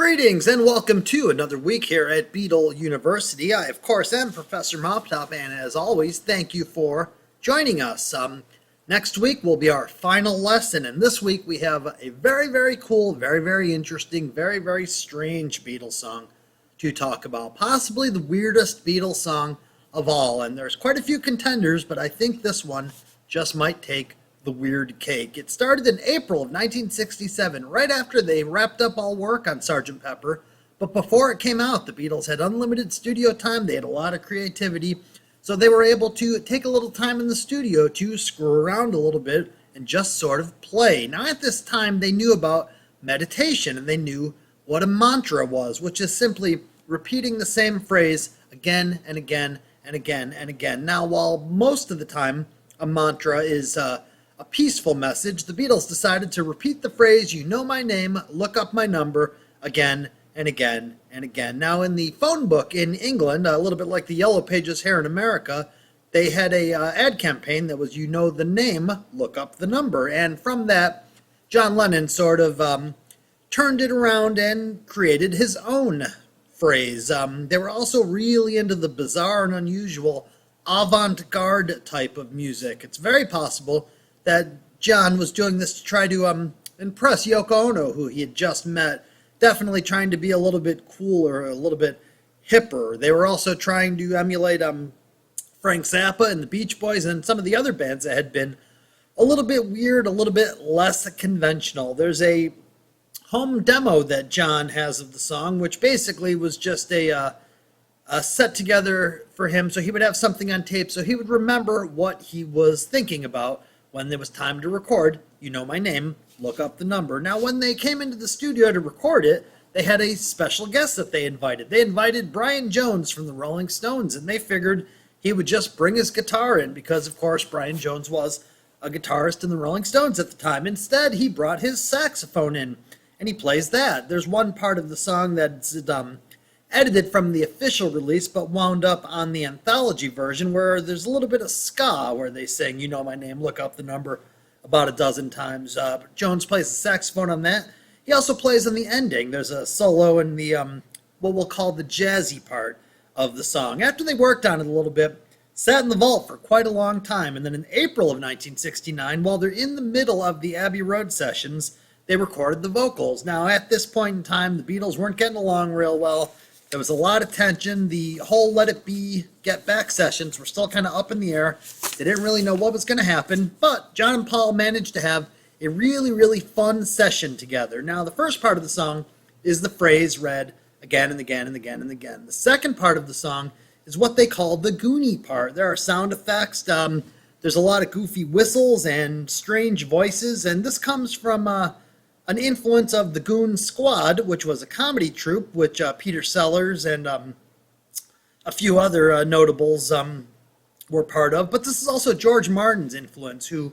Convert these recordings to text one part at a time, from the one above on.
Greetings and welcome to another week here at Beetle University. I, of course, am Professor Moptop, and as always, thank you for joining us. Next week will be our final lesson, and this week we have a very cool, very interesting, very strange Beatles song to talk about. Possibly the weirdest Beatles song of all, and there's quite a few contenders, but I think this one just might take the weird cake. It started in April of 1967, right after they wrapped up all work on Sgt. Pepper, but before it came out, the Beatles had unlimited studio time, they had a lot of creativity, so they were able to take a little time in the studio to screw around a little bit and just sort of play. Now at this time, they knew about meditation, and they knew what a mantra was, which is simply repeating the same phrase again and again and again and again. Now, while most of the time a mantra is a peaceful message, the Beatles decided to repeat the phrase, "You know my name, look up my number," again and again and again. Now, in the phone book in England, a little bit like the Yellow Pages here in America, they had a ad campaign that was, "You know the name, look up the number." And from that, John Lennon sort of turned it around and created his own phrase. They were also really into the bizarre and unusual avant-garde type of music. It's very possible that John was doing this to try to impress Yoko Ono, who he had just met, definitely trying to be a little bit cooler, a little bit hipper. They were also trying to emulate Frank Zappa and the Beach Boys and some of the other bands that had been a little bit weird, a little bit less conventional. There's a home demo that John has of the song, which basically was just a set together for him so he would have something on tape so he would remember what he was thinking about when there was time to record "You Know My Name, Look Up the Number." Now, when they came into the studio to record it, they had a special guest that they invited. They invited Brian Jones from the Rolling Stones, and they figured he would just bring his guitar in because, of course, Brian Jones was a guitarist in the Rolling Stones at the time. Instead, he brought his saxophone in, and he plays that. There's one part of the song that's edited from the official release, but wound up on the anthology version, where there's a little bit of ska, where they sing "You Know My Name, Look Up the Number" about a dozen times. Jones plays the saxophone on that. He also plays on the ending. There's a solo in the, what we'll call the jazzy part of the song. After they worked on it a little bit, sat in the vault for quite a long time, and then in April of 1969, while they're in the middle of the Abbey Road sessions, they recorded the vocals. Now, at this point in time, the Beatles weren't getting along real well. There was a lot of tension. The whole Let It Be, Get Back sessions were still kind of up in the air. They didn't really know what was going to happen, but John and Paul managed to have a really fun session together. Now, the first part of the song is the phrase read again and again and again and again. The second part of the song is what they call the Goonie part. There are sound effects. There's a lot of goofy whistles and strange voices, and this comes from an influence of the Goon Squad, which was a comedy troupe, which Peter Sellers and a few other notables were part of. But this is also George Martin's influence, who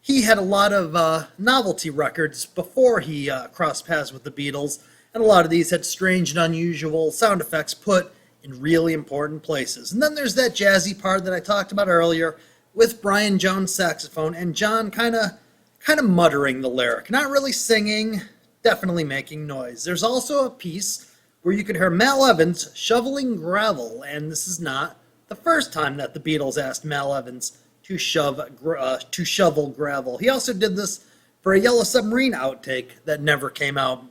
he had a lot of novelty records before he crossed paths with the Beatles, and a lot of these had strange and unusual sound effects put in really important places. And then there's that jazzy part that I talked about earlier with Brian Jones' saxophone and John kind of muttering the lyric, not really singing, definitely making noise. There's also a piece where you could hear Mal Evans shoveling gravel, and this is not the first time that the Beatles asked Mal Evans to shovel gravel. He also did this for a Yellow Submarine outtake that never came out.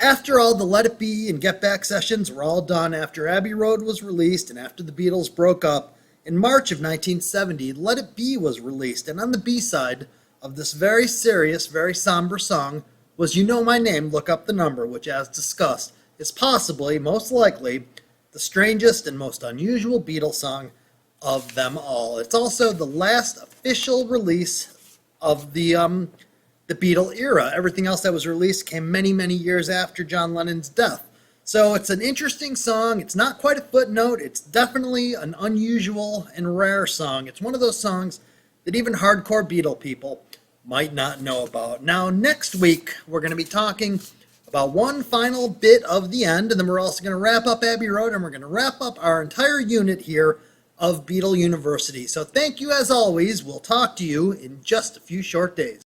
After all the Let It Be and Get Back sessions were all done, after Abbey Road was released and after the Beatles broke up, in March of 1970, Let It Be was released, and on the B-side of this very serious, very somber song was "You Know My Name, Look Up the Number," which, as discussed, is possibly, most likely, the strangest and most unusual Beatles song of them all. It's also the last official release of the Beatle era. Everything else that was released came many years after John Lennon's death. So it's an interesting song. It's not quite a footnote. It's definitely an unusual and rare song. It's one of those songs that even hardcore Beatle people might not know about. Now, next week, we're going to be talking about one final bit of the end, and then we're also going to wrap up Abbey Road, and we're going to wrap up our entire unit here of Beetle University. So thank you as always. We'll talk to you in just a few short days.